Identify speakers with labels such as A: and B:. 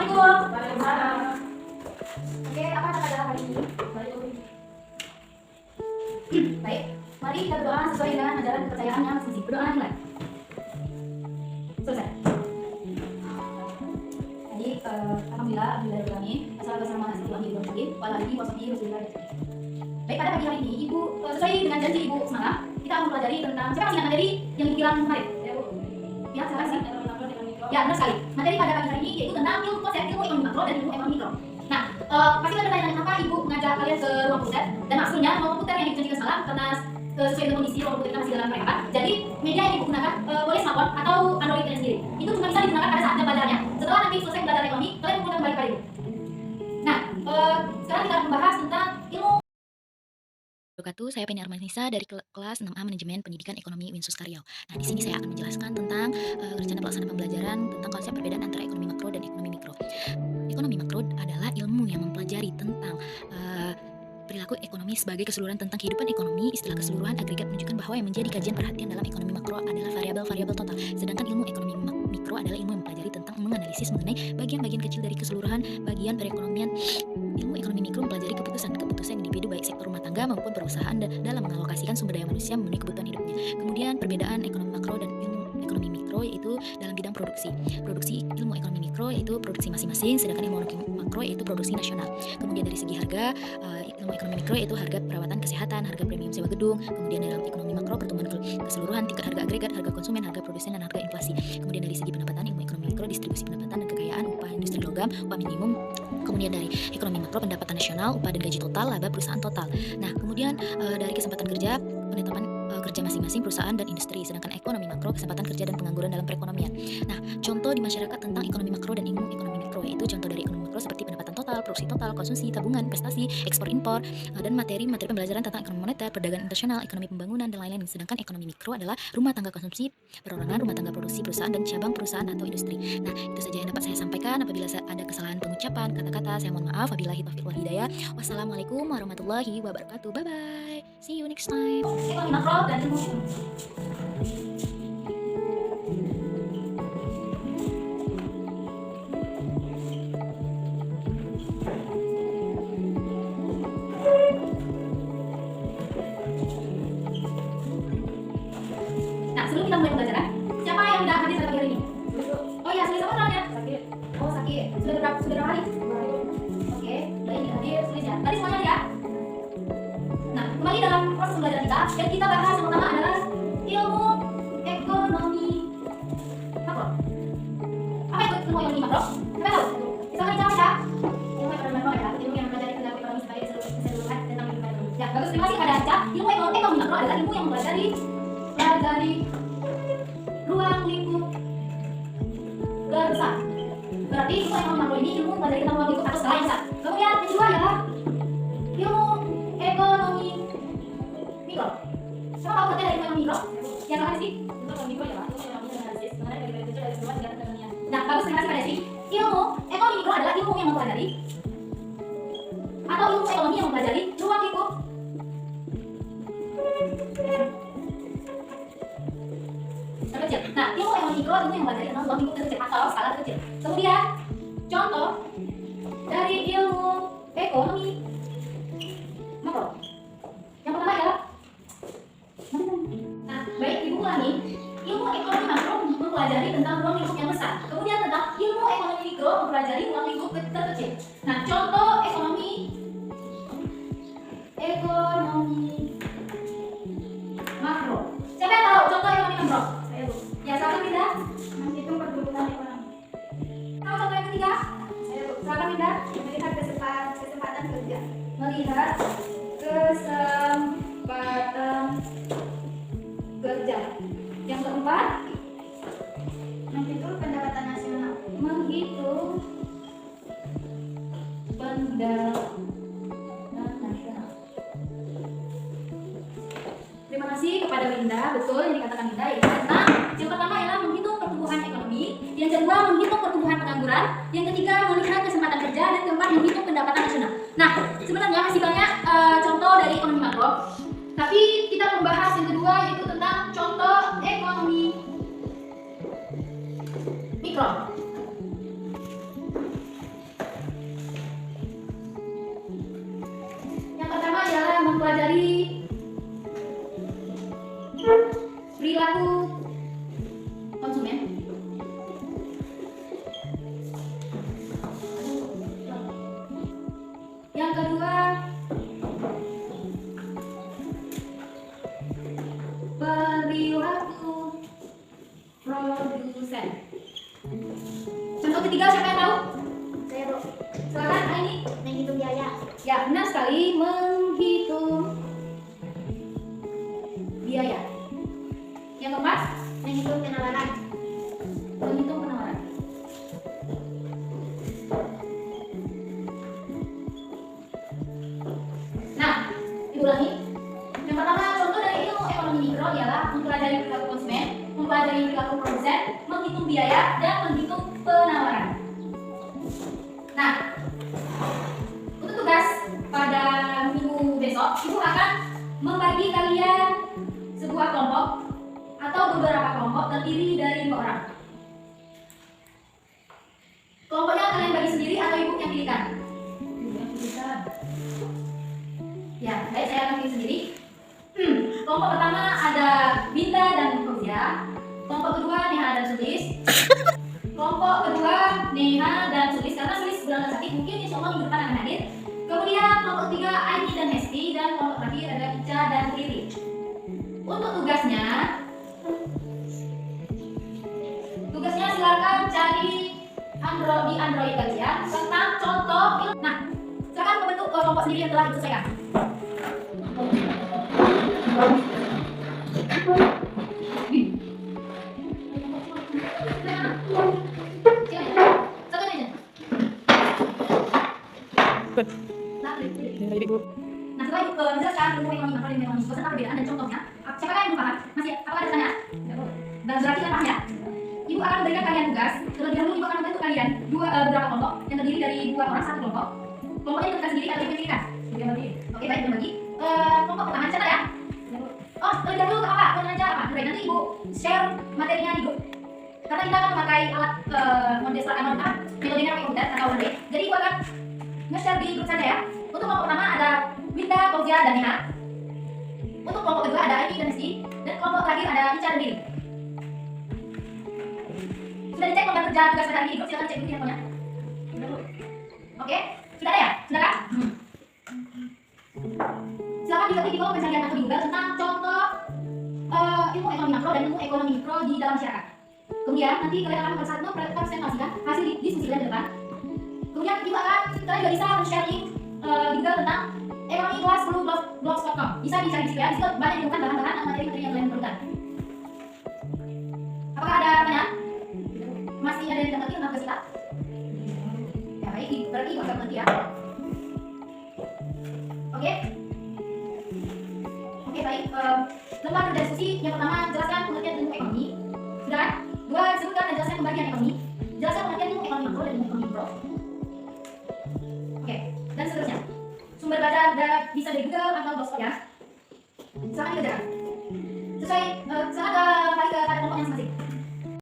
A: Assalamualaikum. Waalaikumsalam. Oke, apa kata hari ini? Baik, mari kita berdoa sesuai dengan ajaran kepercayaan yang suci. Berdoa mulai. Selesai. Jadi, alhamdulillah, Assalamualaikum warahmatullahi wabarakatuh. Baik, pada pagi hari ini, Ibu sesuai dengan janji Ibu semalam, kita akan mempelajari tentang siapa masih ingat materi yang Ibu bilang kemarin? Ya, silakan sih. Ya, benar sekali. Materi pada pagi hari ini yaitu tentang konsep ilmu ekonomi makro dan ilmu ekonomi mikro. Nah, pasti kalian bertanya kenapa Ibu mengajak kalian ke ruang komputer, dan maksudnya ruang komputer yang dijanjikan semalam karena sesuai dengan kondisi ruang komputer kita masih dalam perangkat. Jadi media yang Ibu gunakan boleh smartphone atau Android kalian sendiri. Itu cuma bisa digunakan pada saat jam pelajarannya. Setelah nanti selesai belajar ekonomi, kalian menggunakan kembali pada Ibu. Nah, sekarang kita akan membahas tentang ilmu.
B: Saya Penny Armanisa dari kelas 6A Manajemen Pendidikan Ekonomi Winsus Karyau. Nah, di sini saya akan menjelaskan tentang rencana pelaksanaan pembelajaran tentang konsep perbedaan antara ekonomi makro dan ekonomi mikro. Ekonomi makro adalah ilmu yang mempelajari tentang perilaku ekonomi sebagai keseluruhan tentang kehidupan ekonomi. Istilah keseluruhan agregat menunjukkan bahwa yang menjadi kajian perhatian dalam ekonomi makro adalah variabel-variabel total. Sedangkan ilmu ekonomi mikro adalah ilmu yang mempelajari tentang menganalisis mengenai bagian-bagian kecil dari keseluruhan bagian perekonomian. Ilmu ekonomi mikro mempelajari keputusan individu baik sektor rumah tangga maupun perusahaan dalam mengalokasikan sumber daya manusia memenuhi kebutuhan hidupnya. Kemudian perbedaan ekonomi makro dan ilmu ekonomi mikro yaitu dalam bidang produksi. Produksi ilmu ekonomi mikro yaitu produksi masing-masing, sedangkan ilmu ekonomi makro yaitu produksi nasional. Kemudian dari segi harga, ilmu ekonomi mikro yaitu harga perawatan kesehatan, harga premium sewa gedung. Kemudian dalam ekonomi makro pertumbuhan keseluruhan, tingkat harga agregat, harga konsumen, harga produsen, dan harga inflasi. Kemudian dari segi pendapatan, ilmu ekonomi mikro distribusi pendapatan dan kekayaan, upah industri logam, upah minimum. Kemudian dari ekonomi makro pendapatan nasional, upah dan gaji total, laba perusahaan total. Nah, kemudian dari kesempatan kerja, penetapan kerja masing-masing perusahaan dan industri. Sedangkan ekonomi makro kesempatan kerja dan pengangguran dalam perekonomian. Nah, contoh di masyarakat tentang ekonomi makro dan ilmu ekonomi mikro yaitu contoh dari ekonomi makro seperti pendapatan total, produksi total, konsumsi, tabungan, prestasi, ekspor impor, dan materi pembelajaran tentang ekonomi moneter, perdagangan internasional, ekonomi pembangunan, dan lain-lain. Sedangkan ekonomi mikro adalah rumah tangga konsumsi, perorangan, rumah tangga produksi perusahaan, dan cabang perusahaan atau industri. Nah, itu saja yang dapat saya sampaikan. Apabila ada kesalahan pengucapan, kata-kata, saya mohon maaf. Wabillahi taufiq wal hidayah. Wassalamualaikum warahmatullahi wabarakatuh. Bye-bye. See you next time.
A: Ekonomi makro dan ilmu Nah, sebelum kita mulai pembelajaran, siapa yang tidak hadir pada pagi hari ini? Oh ya, sulit apa soalnya? Sakit. Oh, sakit. Sudah berapa hari? Oke, baik, hadir sulitnya. Tadi semuanya ya? Nah, kembali dalam proses pembelajaran kita, yang kita bahas yang pertama adalah ilmu ekonomi makro. Apa itu ilmu ekonomi makro? Siapa tahu? Misalkan jawab ya. Ilmu ekonomi makro adalah ilmu yang mempelajari perilaku ekonomi sebagai keseluruhan tentang kehidupan ekonomi. Ya, bagus. Terima kasih kepada Aca. Ilmu ekonomi makro adalah ilmu yang mempelajari ruang lingkup besar. Berarti ilmu ekonomi makro ini ilmu mempelajari tentang ruang lingkup atau skala yang besar. Kemudian yang kedua adalah ilmu ekonomi mikro. Siapa tahu pengertian dari ilmu ekonomi mikro? Yang apa sih? Ilmu mikro ya, Pak. Ilmu ekonomi dan analisis mengenai bagi-bagi kecil dari sebuah negara dunia. Nah, bagus, terima kasih pada Desi. Ilmu ekonomi mikro adalah ilmu yang mempelajari atau ilmu ekonomi yang mempelajari ruang lingkup terkecil. Nah, ilmu ekonomi mikro ilmu yang mempelajari tentang ruang lingkup terkecil atau skala terkecil. Kemudian contoh dari ilmu ekonomi makro. Yang pertama adalah baik, Ibu ulangi. Ilmu ekonomi makro mempelajari tentang ruang lingkup yang besar. Kemudian tentang ilmu ekonomi mikro mempelajari ruang lingkup terkecil. Nah, contoh ekonomi makro. Siapa yang tahu contoh ekonomi makro? Saya Bu. Ya, silakan pindah. Menghitung pertumbuhan ekonomi. Tahu contoh yang ketiga? Saya Bu. Silakan pindah. Melihat kesempatan kerja. Melihat kesempatan kerja. Yang keempat, menghitung pendapatan nasional. Menghitung pendapatan nasional. Terima kasih kepada Winda. Betul yang dikatakan Winda, yaitu tentang yang pertama adalah menghitung pertumbuhan ekonomi, yang kedua menghitung pertumbuhan pengangguran, yang ketiga melihat kesempatan kerja, dan keempat menghitung pendapatan nasional. Nah, sebenarnya masih banyak contoh dari ekonomi makro, tapi kita membahas yang kedua yaitu tentang contoh ekonomi mikro. Untuk ketiga siapa yang tahu?
C: Saya Bu.
A: Silakan Aini.
C: Menghitung biaya.
A: Ya, benar sekali, menghitung biaya. Yang keempat,
C: Menghitung penawaran.
A: menghitung penawaran. Nah, Ibu ulangi. Yang pertama, contoh dari ilmu ekonomi mikro ialah mempelajari perilaku konsumen, mempelajari perilaku produsen, menghitung biaya, dan menghitung penawaran. Nah, untuk tugas pada minggu besok, Ibu akan membagi kalian sebuah kelompok atau beberapa kelompok terdiri dari 2 orang. Kelompoknya kalian bagi sendiri atau Ibu yang pilihkan? Ibu yang pilihkan. Ya, baik, saya akan pilih sendiri. Kelompok pertama ada Binta dan Fauzia. Kelompok kedua Neha dan Sulis. Kelompok kedua Neha dan Sulis, karena Sulis sedang sakit, mungkin insya Allah minggu depan akan hadir. Kemudian kelompok ketiga Aini dan Hesti, dan kelompok terakhir ada Ica dan Riri. Untuk tugasnya silakan cari di Android kalian tentang contoh film. Nah, silakan membentuk kelompok sendiri yang telah disesuaikan. Nah, setelah Ibu menjelaskan ilmu ekonomi makro dan ekonomi mikro serta perbedaan dan contohnya, siapakah yang belum paham? Masih apa ada pertanyaan? Dan berarti kan paham ya? Ibu akan memberikan kalian tugas. Terlebih dahulu Ibu akan membentuk kalian beberapa kelompok yang terdiri dari 2 orang satu kelompok. Kelompoknya ditentukan sendiri atau dipilihkan. Oke, baik, berbagi. Kelompok pertama dicatat ya. Oh, terlebih dahulu apa? Pengajar apa? Baik, nanti Ibu share materinya di grup. Karena kita akan memakai alat metodenya pakai komputer atau Word. Jadi Ibu akan nge-share di grup saja ya. Untuk kelompok pertama ada Winda, Fauzia, dan Neha. Untuk kelompok kedua ada Aini dan Rizky. Dan kelompok terakhir ada Ica dan Riri. Sudah dicek lembar kerja tugas pada hari ini, silakan cek dulu ya pokoknya. Oke, sudah ada ya? Sudah kan? Silakan diketik di kolom pencarian atau di Google tentang contoh ilmu ekonomi makro dan ilmu ekonomi mikro di dalam masyarakat. Kemudian nanti kalian akan presentasikan hasil diskusi kalian di depan. Kemudian kalian juga bisa share link juga tentang ekonomi kelas 10 blogspot.com. Bisa dicari di situ ya. Di situ banyak ditemukan bahan-bahan dan materi-materi yang kalian perlukan. Apakah ada pertanyaan? Masih ada yang tidak ngerti tentang kita? Ya baik, berarti Ibu agak ngerti ya. Oke. Oke, baik. Lembar kerja diskusi yang pertama jelaskan pengertian ilmu ekonomi. Sudah kan? 2, sebutkan dan jelaskan pembagian ekonomi. Jelaskan pengertian ilmu ekonomi makro dan ilmu ekonomi mikro. Oke, dan seterusnya. Sumber baca bisa dari Google atau Blogspot ya. Silakan dikerjakan. Silakan